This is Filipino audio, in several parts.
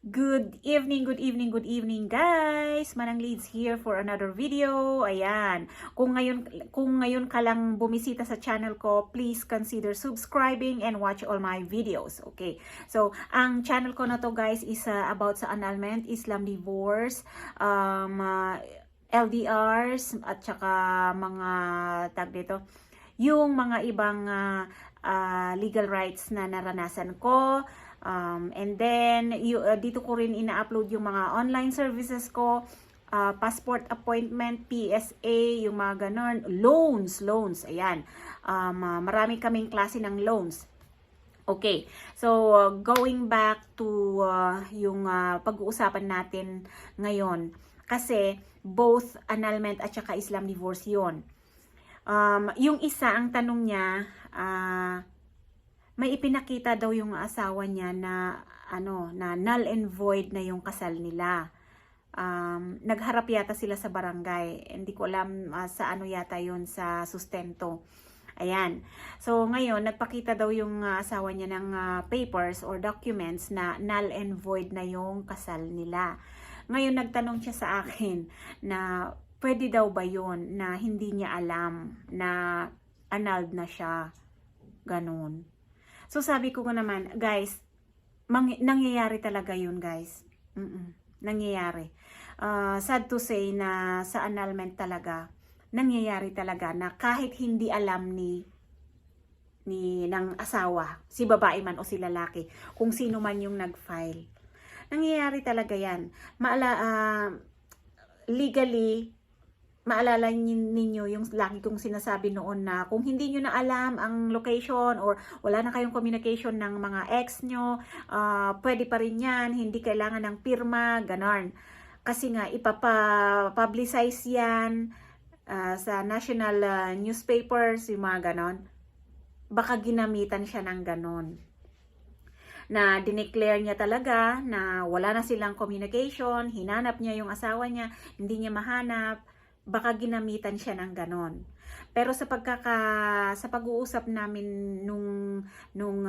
Good evening, good evening, good evening guys! Manang Leads here for another video. Ayan, kung ngayon ka lang bumisita sa channel ko, please consider subscribing and watch all my videos. Okay, so ang channel ko na to guys is about sa annulment, Islam divorce, LDRs at saka mga tag dito, yung mga ibang legal rights na naranasan ko. And then, dito ko rin ina-upload yung mga online services ko, passport appointment, PSA, yung mga ganon, loans, ayan. Marami kaming klase ng loans. Okay, so going back to yung pag-uusapan natin ngayon, kasi both annulment at saka Islam divorce yon. Yung isa, ang tanong niya, may ipinakita daw yung asawa niya na na null and void na yung kasal nila. Nagharap yata sila sa barangay. Hindi ko alam sa ano yata yun, sa sustento. Ayan. So ngayon nagpakita daw yung asawa niya ng papers or documents na null and void na yung kasal nila. Ngayon nagtanong siya sa akin na pwede daw ba yun na hindi niya alam na annulled na siya. Ganun. So sabi ko naman, guys, nangyayari talaga yun, guys. Nangyayari. Sad to say na sa annulment talaga, nangyayari talaga na kahit hindi alam ng asawa, si babae man o si lalaki, kung sino man yung nag-file. Nangyayari talaga yan. Legally, maalala ninyo yung lagi kong sinasabi noon na kung hindi nyo na alam ang location or wala na kayong communication ng mga ex nyo, pwede pa rin yan, hindi kailangan ng pirma, ganon. Kasi nga, ipapublicize yan sa national newspapers, yung mga ganon. Baka ginamitan siya ng ganon. Na dineclare niya talaga na wala na silang communication, hinanap niya yung asawa niya, hindi niya mahanap, baka ginamitan siya ng ganon. Pero sa pag-uusap namin nung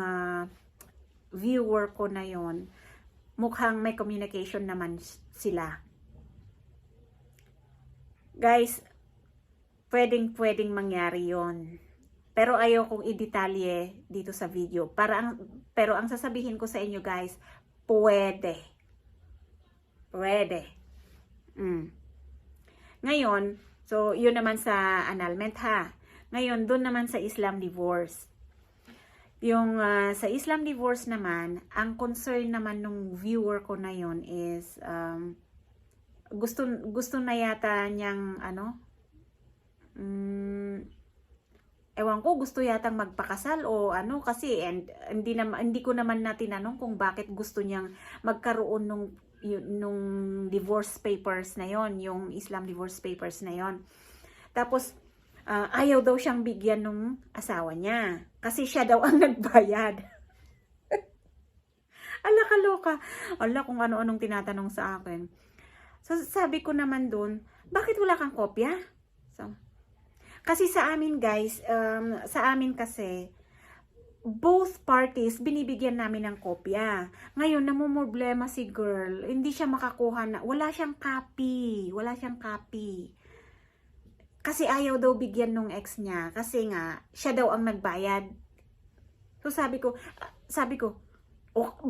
viewer ko na yon, mukhang may communication naman sila. Guys, pwedeng mangyari yon. Pero ayaw kong i-detalye dito sa video. Pero ang sasabihin ko sa inyo guys, pwede. Ngayon, so yun naman sa annulment ha. Ngayon, doon naman sa Islam divorce. Yung sa Islam divorce naman, ang concern naman nung viewer ko na yon is gusto na yata niyang ewan ko, gusto yatang magpakasal o kasi hindi ko naman tinanong kung bakit gusto niyang magkaroon nung divorce papers na yon, yung Islam divorce papers na yon. Tapos ayaw daw siyang bigyan nung asawa niya kasi siya daw ang nagbayad. Ala, kaloka. Ala, kung ano-anong tinatanong sa akin. So sabi ko naman doon, bakit wala kang kopya? So, kasi sa amin guys, sa amin kasi both parties, binibigyan namin ng kopya. Ngayon, namumroblema si girl. Hindi siya makakuha na. Wala siyang copy. Kasi ayaw daw bigyan nung ex niya. Kasi nga, siya daw ang nagbayad. So sabi ko,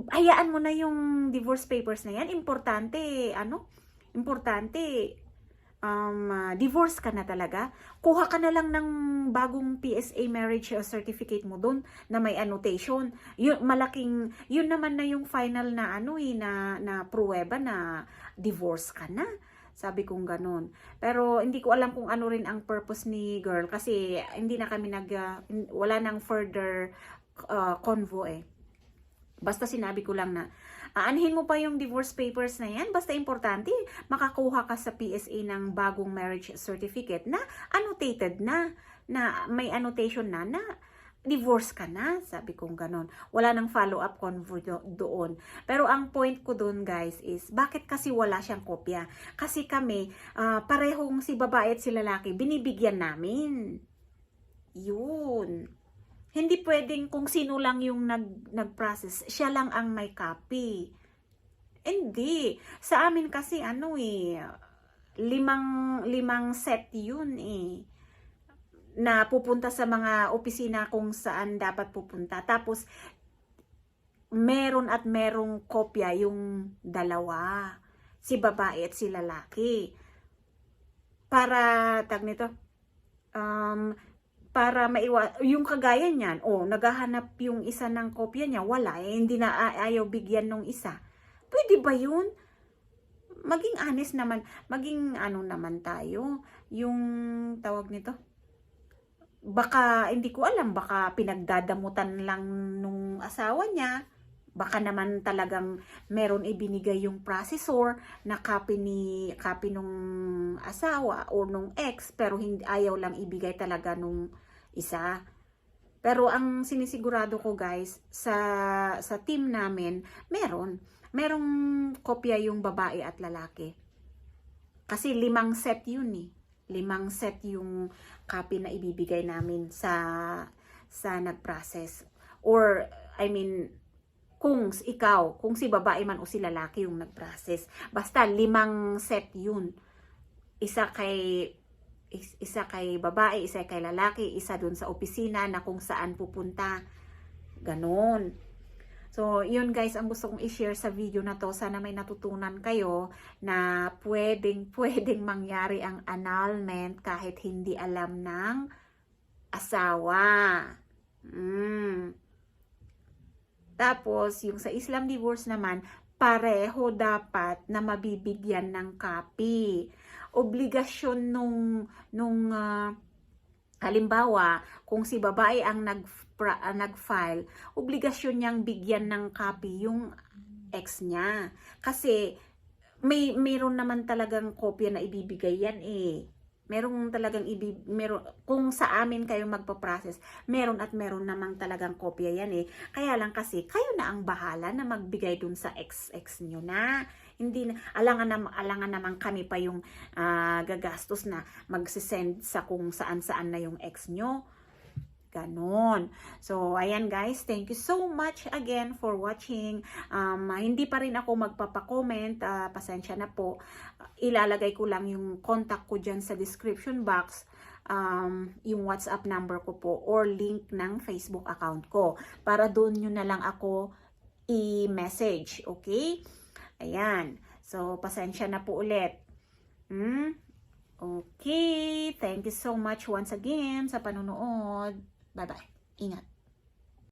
hayaan mo na yung divorce papers na yan. Importante, divorce ka na talaga, kuha ka na lang ng bagong PSA marriage certificate mo doon na may annotation. Yun naman na yung final na na pruweba na divorce ka na. Sabi kong ganun. Pero hindi ko alam kung ano rin ang purpose ni girl kasi hindi na kami wala nang further convo eh. Basta sinabi ko lang na aanhin mo pa yung divorce papers na yan. Basta importante, makakuha ka sa PSA ng bagong marriage certificate na annotated na may annotation na divorce ka na. Sabi kong ganon. Wala nang follow-up convo doon. Pero ang point ko doon guys is, bakit kasi wala siyang kopya? Kasi kami, parehong si babae at si lalaki, binibigyan namin. Yun. Hindi pwedeng kung sino lang yung nag-process, siya lang ang may copy. Hindi. Sa amin kasi ano eh, limang set yun eh, na pupunta sa mga opisina kung saan dapat pupunta. Tapos, meron at merong kopya yung dalawa. Si babae at si lalaki. Para, tag nito, para yung kagaya niyan, naghahanap yung isa ng kopya niya, wala, hindi na ayaw bigyan nung isa. Pwede ba yun? Maging honest naman, maging ano naman tayo, yung tawag nito, baka, hindi ko alam, baka pinagdadamutan lang nung asawa niya, baka naman talagang meron ibinigay yung processor na copy nung asawa o nung ex, pero hindi, ayaw lang ibigay talaga nung isa. Pero ang sinisigurado ko guys, sa team namin, merong kopya yung babae at lalaki. Kasi 5 set yun eh. 5 set yung copy na ibibigay namin sa nag-process. Or, I mean, kung si babae man o si lalaki yung nag-process. Basta 5 set yun. Isa kay babae, isa kay lalaki, isa dun sa opisina na kung saan pupunta. Ganon. So, yun guys, ang gusto kong i-share sa video na to. Sana may natutunan kayo na pwedeng mangyari ang annulment kahit hindi alam ng asawa. Tapos, yung sa Islam divorce naman, pareho dapat na mabibigyan ng copy. Obligasyon halimbawa, kung si babae ang nag-file, obligasyon niyang bigyan ng copy yung ex niya. Kasi, mayroon naman talagang kopya na ibibigay yan eh. Kung sa amin kayo magpa-process, meron namang talagang kopya yan eh. Kaya lang kasi, kayo na ang bahala na magbigay dun sa ex nyo na. Hindi na, alangan naman kami pa yung gagastos na magsisend sa kung saan na yung ex nyo. Ganon. So, ayan guys, thank you so much again for watching. Hindi pa rin ako magpapakomment, pasensya na po. Ilalagay ko lang yung contact ko dyan sa description box, yung WhatsApp number ko po or link ng Facebook account ko. Para doon nyo na lang ako i-message, okay? Ayan. So, pasensya na po ulit. Okay. Thank you so much once again sa panonood. Bye-bye. Ingat.